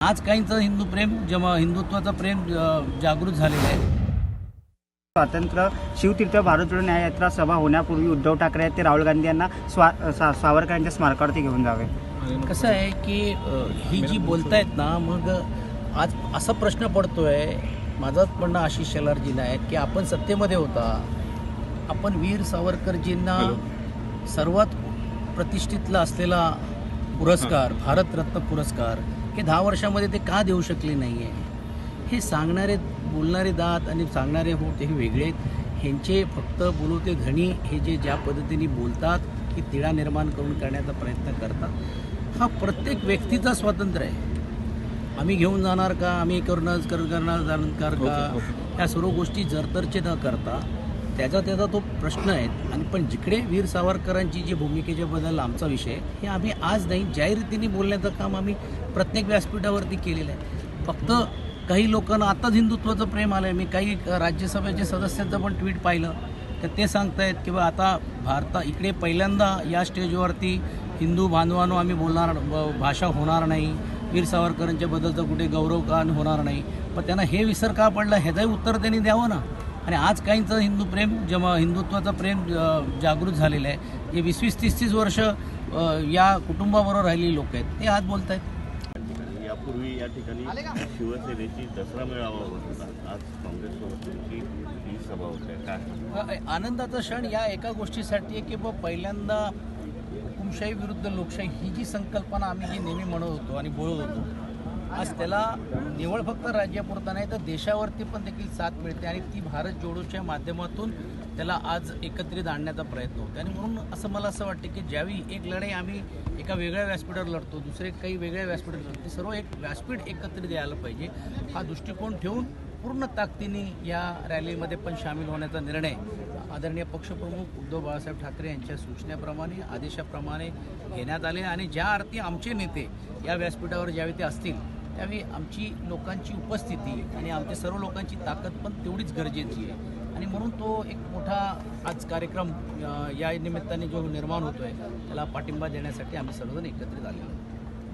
आज काहींचं हिंदू प्रेम हिंदुत्वाचं प्रेम जागृत झालेलं आहे. स्वातंत्र्य शिवतीर्थ भारत जोडो न्याय यात्रा सभा होण्यापूर्वी उद्धव ठाकरे ते राहुल गांधी यांना सावरकर यांच्या स्मारकावरती घेऊन जावे. कसं आहे की ही जी बोलतायत ना, मग आज असा प्रश्न पडतोय, माझंच म्हणणं आशिष शेलारजीला आहे की आपण सत्तेमध्ये होता, आपण वीर सावरकरजींना सर्वात प्रतिष्ठितला असलेला पुरस्कार भारतरत्न पुरस्कार हे 10 वर्षामध्ये ते का देऊ शकले नाही आहे. हे सांगणारे बोलणारे दात आणि सांगणारे होत हे वेगळे आहेत. ह्यांचे फक्त बोलवते धणी हे जे ज्या पद्धतीने बोलतात की तिढा निर्माण करून करण्याचा प्रयत्न करतात. हा प्रत्येक व्यक्तीचा स्वातंत्र्य आहे. आम्ही घेऊन जाणार का, आम्ही करणार का, ह्या सर्व गोष्टी जरतरचे न करता त्याचा तो प्रश्न आहे. आणि पण जिकडे वीर सावरकरांची जी भूमिकेच्या बद्दल आमचा विषय हे आम्ही आज नाही ज्या रीतीने बोलण्याचं काम आम्ही प्रत्येक व्यासपीठावरती केलेलं आहे. फक्त काही लोकांना आताच हिंदुत्वाचं प्रेम आलं आहे. मी काही राज्यसभेचे सदस्यांचं पण ट्विट पाहिलं तर ते सांगतायत की बा आता इकडे पहिल्यांदा या स्टेजवरती हिंदू बांधवांनो आम्ही बोलणार, भाषा होणार नाही, वीर सावरकरांच्या बद्दलचं कुठे गौरवगान होणार नाही. पण त्यांना हे विसर का पडला ह्याचंही उत्तर त्यांनी द्यावं ना. आणि आज काहींचं हिंदू प्रेम हिंदुत्वाचं प्रेम जागृत झालेलं आहे. जे 20-30 वर्ष या कुटुंबाबरोबर राहिलेली लोक आहेत ते आज बोलत आहेत. यापूर्वी या ठिकाणी शिवसेनेची दसरा मेळावा होता, आज काँग्रेससोबतची ही सभा होते. काय आनंदाचा क्षण या एका गोष्टीसाठी आहे की पहिल्यांदा हुकुमशाही विरुद्ध लोकशाही ही जी संकल्पना आम्ही जी नेहमी म्हणत होतो आणि बोलत होतो, आज त्याला निवळ फक्त राज्यापुरता नाही तर देशावरती पण देखील साथ मिळते. आणि ती भारत जोडोच्या माध्यमातून त्याला आज एकत्रित आणण्याचा प्रयत्न होतो. आणि म्हणून मला असं वाटतं की ज्यावेळी एक लढाई आम्ही एका वेगळ्या व्यासपीठावर लढतो, दुसरे काही वेगळ्या व्यासपीठावर लढतो, ते सर्व एक व्यासपीठ एकत्रित यायला पाहिजे. हा दृष्टिकोन ठेवून पूर्ण ताकदीने या रॅलीमध्ये पण सामील होण्याचा निर्णय आदरणीय पक्षप्रमुख उद्धव बाळासाहेब ठाकरे यांच्या सूचनेप्रमाणे आदेशाप्रमाणे घेण्यात आले. आणि ज्या अर्थी आमचे नेते या व्यासपीठावर ज्यावेळी ते असतील त्यावेळी आमची लोकांची उपस्थिती आणि आमच्या सर्व लोकांची ताकद पण तेवढीच गरजेची आहे. आणि म्हणून तो एक मोठा आज कार्यक्रम या निमित्ताने जो निर्माण होतो आहे त्याला पाठिंबा देण्यासाठी आम्ही सर्वजण एकत्रित आलेलो आहोत.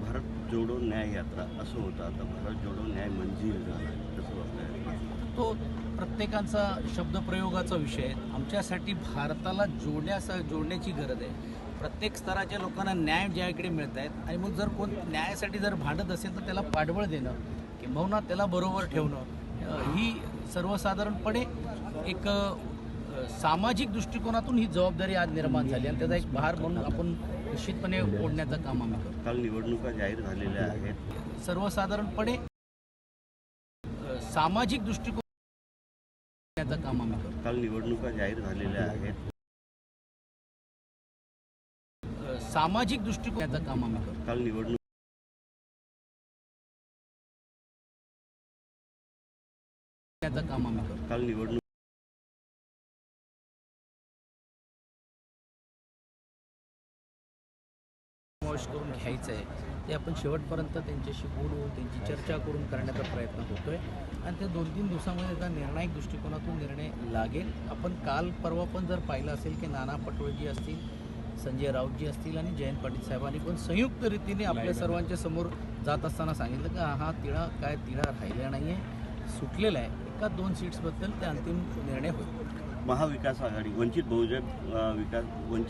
भारत जोडो न्याय यात्रा असं होतं, आता भारत जोडो न्याय मंजिल झाला कसं वाटतं? तो प्रत्येकाचा शब्दप्रयोगाचा विषय आहे. आमच्यासाठी भारताला जोडण्याची गरज आहे. प्रत्येक स्तराच्या लोकांना न्याय ज्या इकडे मिळत आहेत आणि मग जर कोण न्यायासाठी जर भांडत असेल तर त्याला पाठबळ देणं किंबहुना त्याला बरोबर ठेवणं ही सर्वसाधारणपणे एक सामाजिक दृष्टिकोनातून ही जबाबदारी आज निर्माण झाली आणि त्याचा एक भार म्हणून आपण निश्चितपणे ओढण्याचं काम आम्ही करतो. काल निवडणुका जाहीर झालेल्या आहेत. सर्वसाधारणपणे सामाजिक दृष्टिकोन काम आम्ही करतो. काल निवडणुका जाहीर झालेल्या आहेत. सामाजिक दृष्टिकोनाचं काम आम्ही करतो. काल निवडणूक काम आम्ही करतो. काल निवडणूक करून घ्यायचं आहे ते आपण शेवटपर्यंत त्यांच्याशी बोलू, त्यांची चर्चा करून करण्याचा प्रयत्न होतो आहे. आणि त्या 2-3 दिवसामध्ये त्या निर्णायक दृष्टिकोनातून निर्णय लागेल. आपण काल परवा पण जर पाहिलं असेल की नाना पटोलेजी असतील, संजय राऊतजी असतील आणि जयंत पाटील साहेबांनी पण संयुक्त रीतीने आपल्या सर्वांच्या समोर जात असताना सांगितलं की हा तिढा राहिला नाही आहे, सुटलेला आहे. 1-2 सीट्सबद्दल ते अंतिम निर्णय होईल. महाविकास आघाडी, वंचित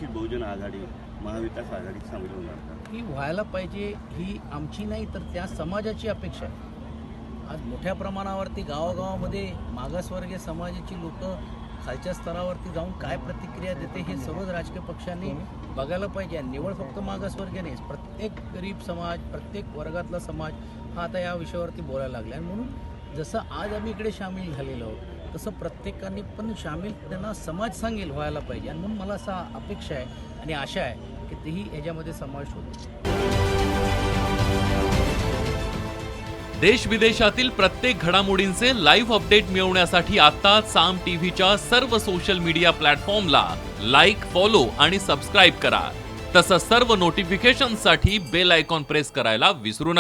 बहुजन आघाडी महाविकास आघाडीत सामील होणार ही व्हायला पाहिजे, ही आमची नाही तर त्या समाजाची अपेक्षा आहे. आज मोठ्या प्रमाणावरती गावागावामध्ये मागासवर्गीय समाजाची लोक खालच्या स्तरावरती जाऊन काय प्रतिक्रिया देते हे सर्वच राजकीय पक्षांनी बघायला पाहिजे. निवळ फक्त मागासवर्गीय नाही, प्रत्येक गरीब समाज, प्रत्येक वर्गातला समाज हा आता या विषयावरती बोलायला लागला. आणि म्हणून जसं आज आम्ही इकडे सामील झालेलो आहोत तसं प्रत्येकाने पण सामील त्यांना समाज सांगेल व्हायला पाहिजे. आणि म्हणून मला असा अपेक्षा आहे आणि आशा आहे की तेही याच्यामध्ये समावेश होतो. देश विदेशातील प्रत्येक घडामोडींचे लाईव्ह अपडेट मिळवण्यासाठी आता साम टीव्हीच्या सर्व सोशल मीडिया प्लॅटफॉर्मला लाईक, फॉलो आणि सबस्क्राईब करा. तसंच सर्व नोटिफिकेशनसाठी बेल आयकॉन प्रेस करायला विसरू नका.